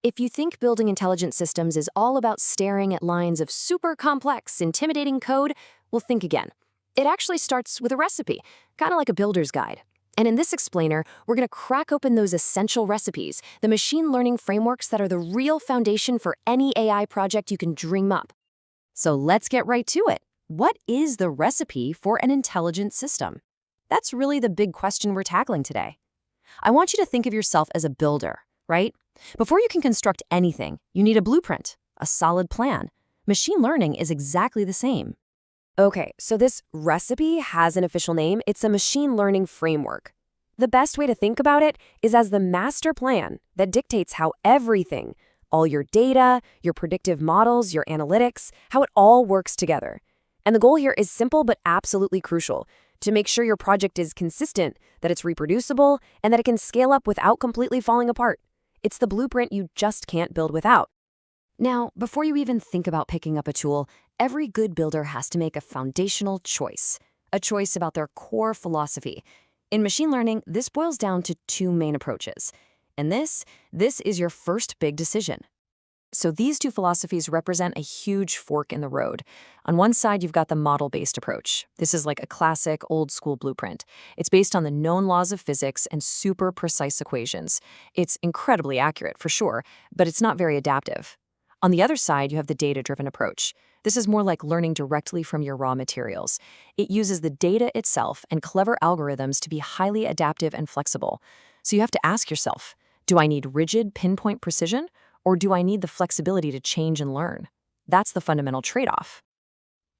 If you think building intelligent systems is all about staring at lines of super complex, intimidating code, well, think again. It actually starts with a recipe, kind of like a builder's guide. And in this explainer, we're going to crack open those essential recipes, the machine learning frameworks that are the real foundation for any AI project you can dream up. So let's get right to it. What is the recipe for an intelligent system? That's really the big question we're tackling today. I want you to think of yourself as a builder, right? Before you can construct anything, you need a blueprint, a solid plan. Machine learning is exactly the same. Okay, so this recipe has an official name. It's a machine learning framework. The best way to think about it is as the master plan that dictates how everything, all your data, your predictive models, your analytics, how it all works together. And the goal here is simple but absolutely crucial: to make sure your project is consistent, that it's reproducible, and that it can scale up without completely falling apart. It's the blueprint you just can't build without. Now, before you even think about picking up a tool, every good builder has to make a foundational choice, a choice about their core philosophy. In machine learning, this boils down to two main approaches. And this is your first big decision. So these two philosophies represent a huge fork in the road. On one side, you've got the model-based approach. This is like a classic old-school blueprint. It's based on the known laws of physics and super precise equations. It's incredibly accurate, for sure, but it's not very adaptive. On the other side, you have the data-driven approach. This is more like learning directly from your raw materials. It uses the data itself and clever algorithms to be highly adaptive and flexible. So you have to ask yourself, do I need rigid, pinpoint precision? Or do I need the flexibility to change and learn? That's the fundamental trade-off.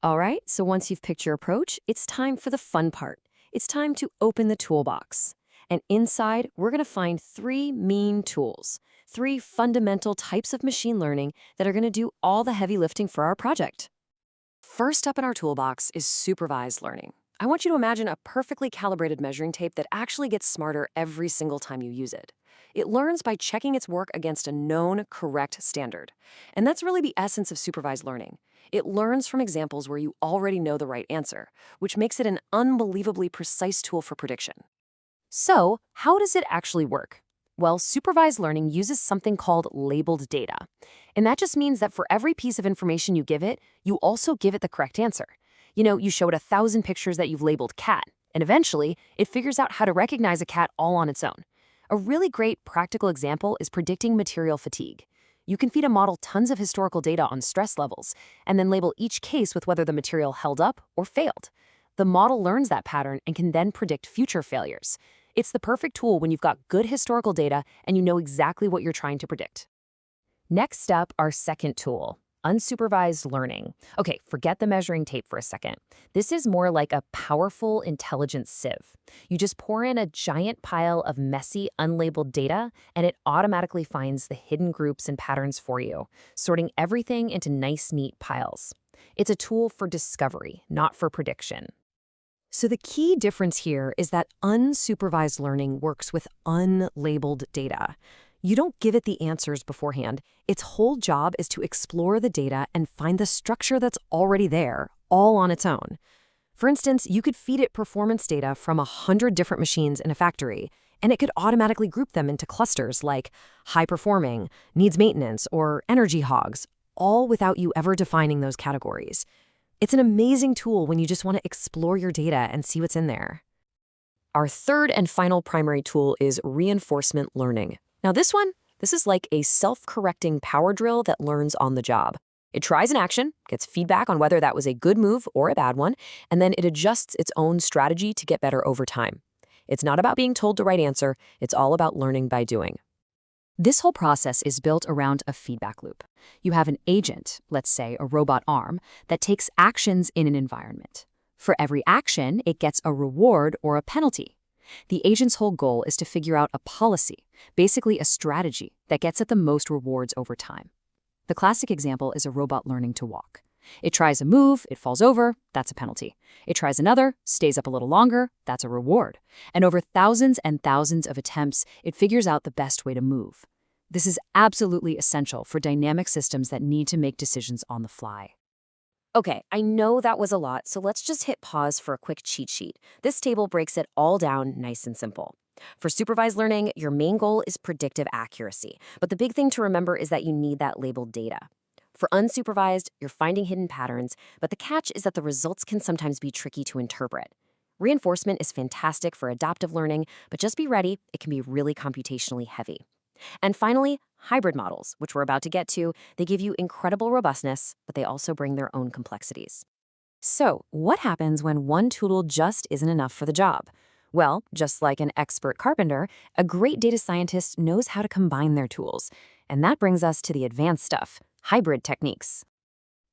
All right, so once you've picked your approach, it's time for the fun part. It's time to open the toolbox. And inside, we're going to find three main tools, three fundamental types of machine learning that are going to do all the heavy lifting for our project. First up in our toolbox is supervised learning. I want you to imagine a perfectly calibrated measuring tape that actually gets smarter every single time you use it. It learns by checking its work against a known, correct standard. And that's really the essence of supervised learning. It learns from examples where you already know the right answer, which makes it an unbelievably precise tool for prediction. So, how does it actually work? Well, supervised learning uses something called labeled data. And that just means that for every piece of information you give it, you also give it the correct answer. You show it 1,000 pictures that you've labeled cat, and eventually, it figures out how to recognize a cat all on its own. A really great practical example is predicting material fatigue. You can feed a model tons of historical data on stress levels, and then label each case with whether the material held up or failed. The model learns that pattern and can then predict future failures. It's the perfect tool when you've got good historical data and you know exactly what you're trying to predict. Next up, our second tool, unsupervised learning. Okay, forget the measuring tape for a second. This is more like a powerful intelligence sieve. You just pour in a giant pile of messy, unlabeled data, and it automatically finds the hidden groups and patterns for you, sorting everything into nice, neat piles. It's a tool for discovery, not for prediction. So the key difference here is that unsupervised learning works with unlabeled data. You don't give it the answers beforehand. Its whole job is to explore the data and find the structure that's already there, all on its own. For instance, you could feed it performance data from 100 different machines in a factory, and it could automatically group them into clusters like high-performing, needs maintenance, or energy hogs, all without you ever defining those categories. It's an amazing tool when you just want to explore your data and see what's in there. Our third and final primary tool is reinforcement learning. Now this is like a self-correcting power drill that learns on the job. It tries an action, gets feedback on whether that was a good move or a bad one, and then it adjusts its own strategy to get better over time. It's not about being told the right answer, it's all about learning by doing. This whole process is built around a feedback loop. You have an agent, let's say a robot arm, that takes actions in an environment. For every action, it gets a reward or a penalty. The agent's whole goal is to figure out a policy, basically a strategy that gets at the most rewards over time. The classic example is a robot learning to walk. It tries a move, it falls over, that's a penalty. It tries another, stays up a little longer, that's a reward. And over thousands and thousands of attempts, it figures out the best way to move. This is absolutely essential for dynamic systems that need to make decisions on the fly. Okay, I know that was a lot, so let's just hit pause for a quick cheat sheet. This table breaks it all down nice and simple. For supervised learning, your main goal is predictive accuracy. But the big thing to remember is that you need that labeled data. For unsupervised, you're finding hidden patterns, but the catch is that the results can sometimes be tricky to interpret. Reinforcement is fantastic for adaptive learning, but just be ready, it can be really computationally heavy. And finally, hybrid models, which we're about to get to, they give you incredible robustness, but they also bring their own complexities. So, what happens when one tool just isn't enough for the job? Well, just like an expert carpenter, a great data scientist knows how to combine their tools. And that brings us to the advanced stuff, hybrid techniques.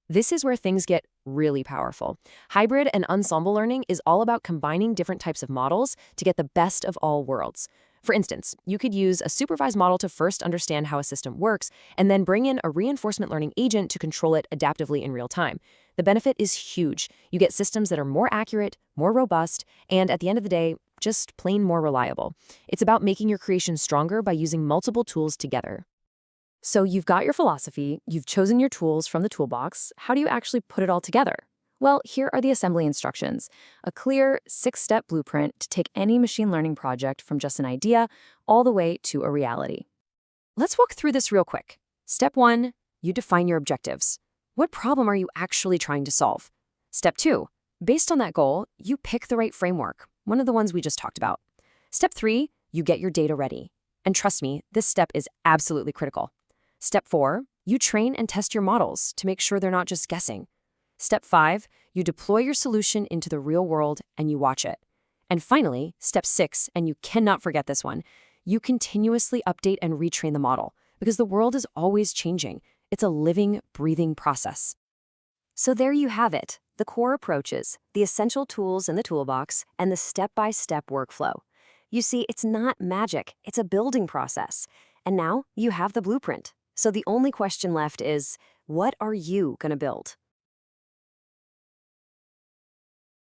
This is where things get really powerful. Hybrid and ensemble learning is all about combining different types of models to get the best of all worlds. For instance, you could use a supervised model to first understand how a system works, and then bring in a reinforcement learning agent to control it adaptively in real time. The benefit is huge. You get systems that are more accurate, more robust, and at the end of the day, just plain more reliable. It's about making your creation stronger by using multiple tools together. So you've got your philosophy, you've chosen your tools from the toolbox. How do you actually put it all together? Well, here are the assembly instructions, a clear 6-step blueprint to take any machine learning project from just an idea all the way to a reality. Let's walk through this real quick. Step 1, you define your objectives. What problem are you actually trying to solve? Step 2, based on that goal, you pick the right framework, one of the ones we just talked about. Step 3, you get your data ready. And trust me, this step is absolutely critical. Step 4, you train and test your models to make sure they're not just guessing. Step 5, you deploy your solution into the real world and you watch it. And finally, step 6, and you cannot forget this one, you continuously update and retrain the model because the world is always changing. It's a living, breathing process. So there you have it, the core approaches, the essential tools in the toolbox, and the step-by-step workflow. You see, it's not magic, it's a building process. And now you have the blueprint. So the only question left is, what are you going to build?